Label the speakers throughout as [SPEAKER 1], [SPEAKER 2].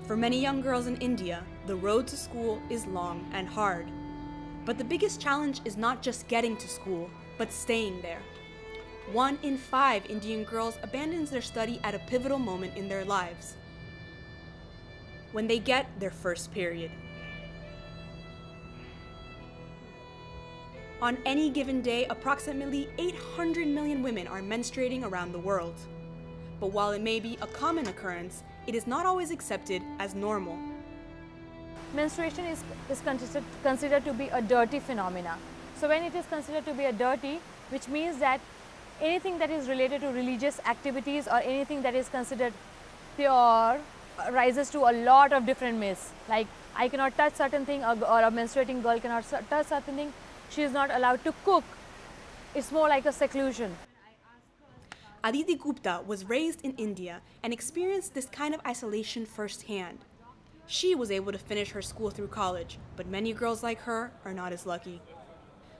[SPEAKER 1] For many young girls in India, the road to school is long and hard. But the biggest challenge is not just getting to school, but staying there. 1 in 5 Indian girls abandons their study at a pivotal moment in their lives, when they get their first period. On any given day, approximately 800 million women are menstruating around the world. But while it may be a common occurrence, it is not always accepted as normal.
[SPEAKER 2] Menstruation is considered to be a dirty phenomena. So when it is considered to be a dirty, which means that anything that is related to religious activities or anything that is considered pure rises to a lot of different myths. Like, I cannot touch certain thing, or a menstruating girl cannot touch certain thing. She is not allowed to cook. It's more like a seclusion.
[SPEAKER 1] Aditi Gupta was raised in India and experienced this kind of isolation firsthand. She was able to finish her school through college, but many girls like her are not as lucky.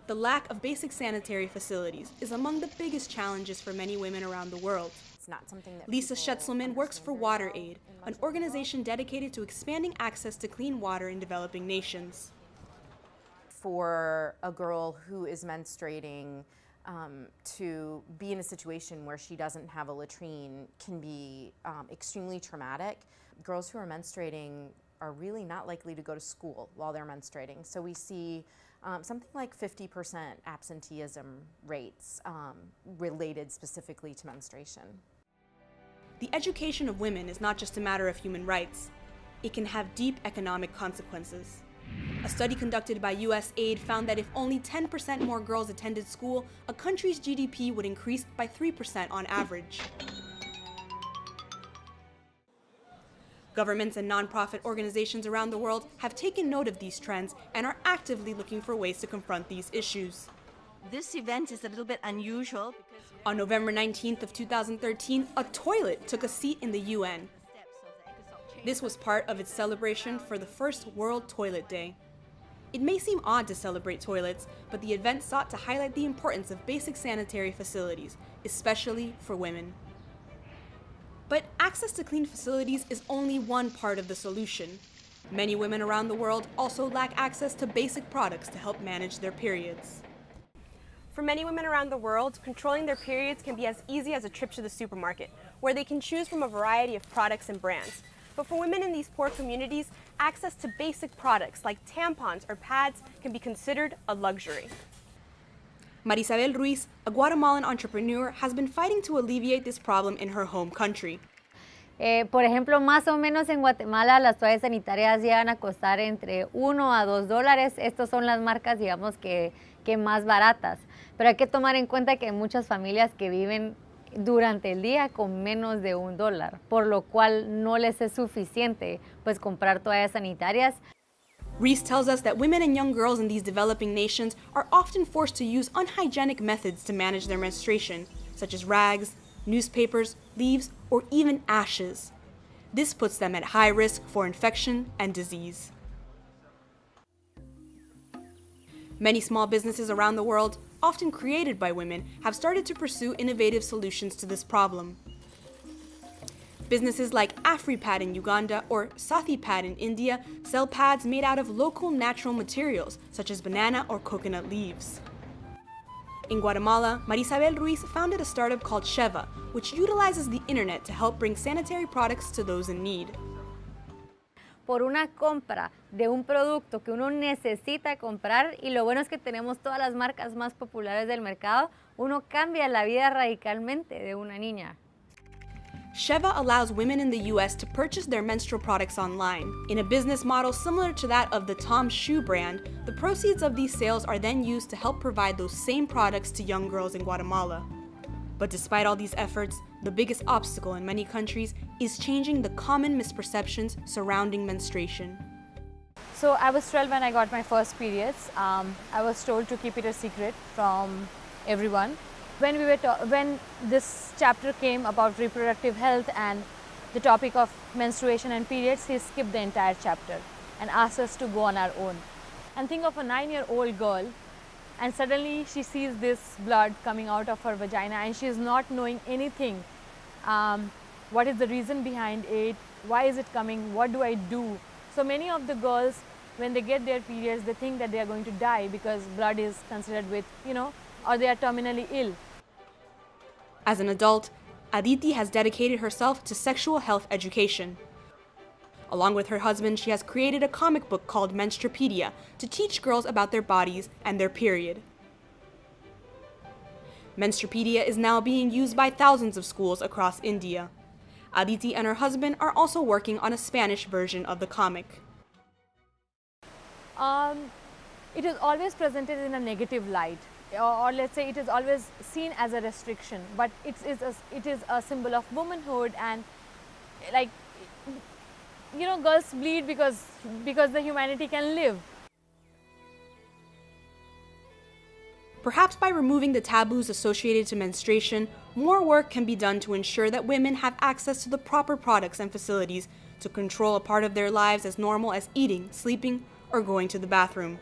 [SPEAKER 1] The lack of basic sanitary facilities is among the biggest challenges for many women around the world.
[SPEAKER 3] It's not something that
[SPEAKER 1] Lisa Schetzelman works for WaterAid, an organization dedicated to expanding access to clean water in developing nations.
[SPEAKER 3] For a girl who is menstruating, to be in a situation where she doesn't have a latrine can be extremely traumatic. Girls who are menstruating are really not likely to go to school while they're menstruating. So we see something like 50% absenteeism rates related specifically to menstruation.
[SPEAKER 1] The education of women is not just a matter of human rights. It can have deep economic consequences. A study conducted by USAID found that if only 10% more girls attended school, a country's GDP would increase by 3% on average. Governments and nonprofit organizations around the world have taken note of these trends and are actively looking for ways to confront these issues.
[SPEAKER 4] This event is a little bit unusual because
[SPEAKER 1] on November 19th of 2013, a toilet took a seat in the UN. This was part of its celebration for the first World Toilet Day. It may seem odd to celebrate toilets, but the event sought to highlight the importance of basic sanitary facilities, especially for women. But access to clean facilities is only one part of the solution. Many women around the world also lack access to basic products to help manage their periods.
[SPEAKER 5] For many women around the world, controlling their periods can be as easy as a trip to the supermarket, where they can choose from a variety of products and brands. But for women in these poor communities, access to basic products like tampons or pads can be considered a luxury.
[SPEAKER 1] Marisabel Ruiz, a Guatemalan entrepreneur, has been fighting to alleviate this problem in her home country.
[SPEAKER 2] Por ejemplo, más o menos en Guatemala las toallas sanitarias llegan a costar entre $1 a $2. Estas son las marcas, digamos, que más baratas. Pero hay que tomar en cuenta que hay muchas familias que viven durante el día con menos de $1, por lo cual no les es suficiente pues comprar toallas sanitarias.
[SPEAKER 1] Reese tells us that women and young girls in these developing nations are often forced to use unhygienic methods to manage their menstruation, such as rags, newspapers, leaves, or even ashes. This puts them at high risk for infection and disease. Many small businesses around the world, often created by women, have started to pursue innovative solutions to this problem. Businesses like AfriPad in Uganda or SathiPad in India sell pads made out of local natural materials, such as banana or coconut leaves. In Guatemala, Marisabel Ruiz founded a startup called Sheva, which utilizes the internet to help bring sanitary products to those in need.
[SPEAKER 2] Por una compra de un producto que uno necesita comprar, y lo bueno es que tenemos todas las marcas más populares del mercado, uno cambia la vida radicalmente de una niña.
[SPEAKER 1] Sheva allows women in the US to purchase their menstrual products online. In a business model similar to that of the Tom shoe brand, the proceeds of these sales are then used to help provide those same products to young girls in Guatemala. But despite all these efforts, the biggest obstacle in many countries is changing the common misperceptions surrounding menstruation.
[SPEAKER 2] So I was 12 when I got my first periods. I was told to keep it a secret from everyone. When this chapter came about reproductive health and the topic of menstruation and periods, he skipped the entire chapter and asked us to go on our own. And think of a 9-year-old girl, and suddenly she sees this blood coming out of her vagina and she is not knowing anything. What is the reason behind it? why is it coming, what do I do? So many of the girls, when they get their periods, they think that they are going to die because blood is considered with, or they are terminally ill.
[SPEAKER 1] As an adult, Aditi has dedicated herself to sexual health education. Along with her husband, she has created a comic book called Menstrupedia to teach girls about their bodies and their period. Menstrupedia is now being used by thousands of schools across India. Aditi and her husband are also working on a Spanish version of the comic.
[SPEAKER 2] It is always presented in a negative light, or let's say it is always seen as a restriction, but it is a symbol of womanhood, and like, girls bleed because the humanity can live.
[SPEAKER 1] Perhaps by removing the taboos associated to menstruation, more work can be done to ensure that women have access to the proper products and facilities to control a part of their lives as normal as eating, sleeping, or going to the bathroom.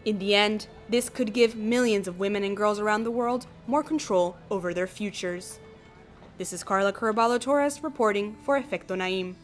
[SPEAKER 1] In the end, this could give millions of women and girls around the world more control over their futures. This is Karla Caraballo-Torres reporting for Efecto Naím.